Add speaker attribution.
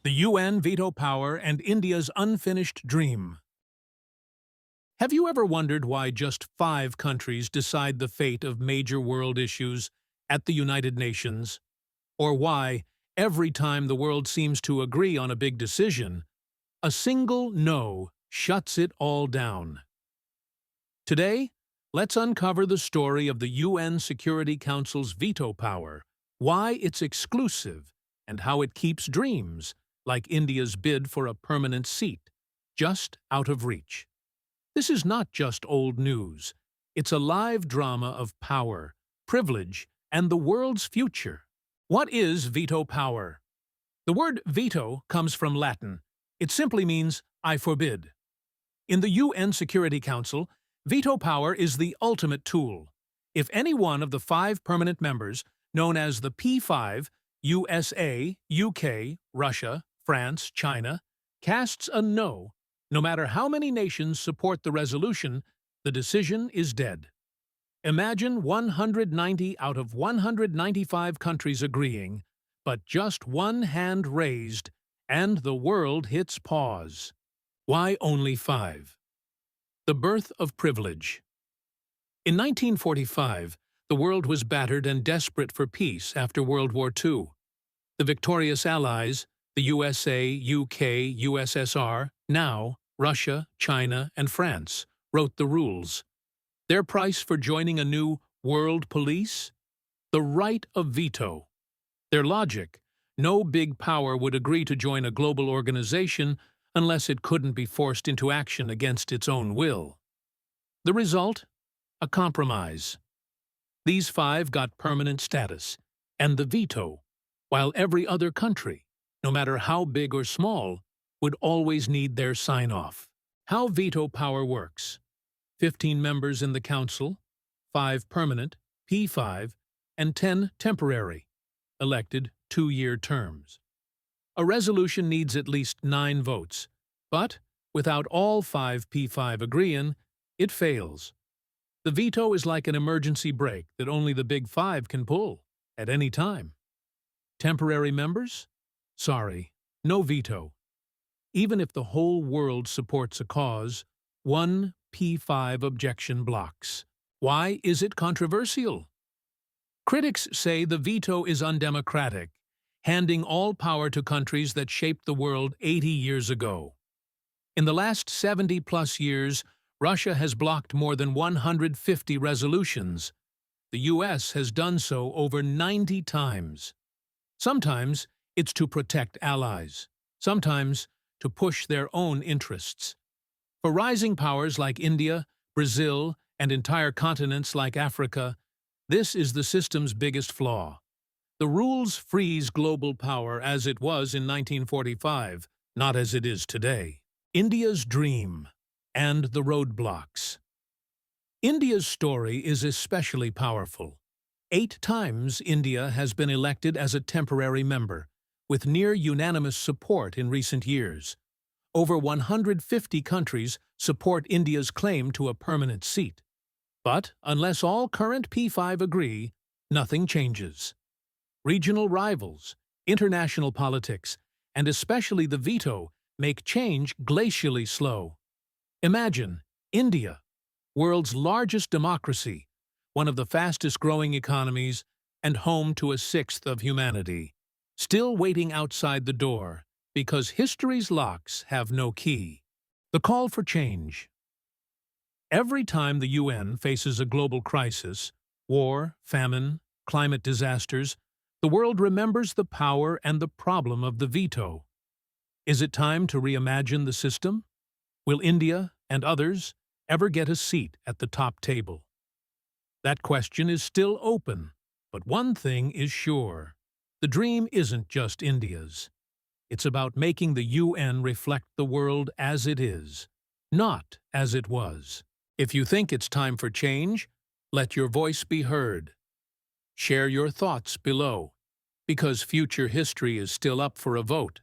Speaker 1: The UN veto power and India's unfinished dream. Have you ever wondered why just 5 countries decide the fate of major world issues at the United Nations? Or why, every time the world seems to agree on a big decision, a single no shuts it all down? Today, let's uncover the story of the UN Security Council's veto power, why it's exclusive, and how it keeps dreams, like India's bid for a permanent seat, just out of reach. This is not just old news. It's a live drama of power, privilege, and the world's future. What is veto power? The word veto comes from Latin. It simply means, I forbid. In the UN Security Council, veto power is the ultimate tool. If any one of the 5 permanent members, known as the P5, USA, UK, Russia, France, China, casts a no matter how many nations support the resolution, the decision is dead. Imagine 190 out of 195 countries agreeing, but just one hand raised, and the world hits pause. Why only 5? The birth of privilege. In 1945, the world was battered and desperate for peace after World War II. The victorious Allies, the USA, UK, USSR, now Russia, China, and France, wrote the rules. Their price for joining a new world police? The right of veto. Their logic: no big power would agree to join a global organization unless it couldn't be forced into action against its own will. The result? A compromise. These 5 got permanent status, and the veto, while every other country, no matter how big or small, would always need their sign-off. How veto power works: 15 members in the Council, 5 permanent, P5, and 10 temporary, elected 2-year terms. A resolution needs at least 9 votes, but without all 5 P5 agreeing, it fails. The veto is like an emergency brake that only the big 5 can pull, at any time. Temporary members? Sorry, no veto. Even if the whole world supports a cause, one P5 objection blocks. Why is it controversial? Critics say the veto is undemocratic, handing all power to countries that shaped the world 80 years ago. In the last 70-plus years, Russia has blocked more than 150 resolutions. The US has done so over 90 times. Sometimes it's to protect allies, sometimes to push their own interests. For rising powers like India, Brazil, and entire continents like Africa, this is the system's biggest flaw. The rules freeze global power as it was in 1945, not as it is today. India's dream and the roadblocks. India's story is especially powerful. 8 times India has been elected as a temporary member, with near-unanimous support in recent years. Over 150 countries support India's claim to a permanent seat. But unless all current P5 agree, nothing changes. Regional rivals, international politics, and especially the veto make change glacially slow. Imagine India, world's largest democracy, one of the fastest-growing economies, and home to a sixth of humanity, still waiting outside the door because history's locks have no key. The call for change. Every time the UN faces a global crisis, war, famine, climate disasters, the world remembers the power and the problem of the veto. Is it time to reimagine the system? Will India and others ever get a seat at the top table? That question is still open, but one thing is sure. The dream isn't just India's. It's about making the UN reflect the world as it is, not as it was. If you think it's time for change, let your voice be heard. Share your thoughts below, because future history is still up for a vote.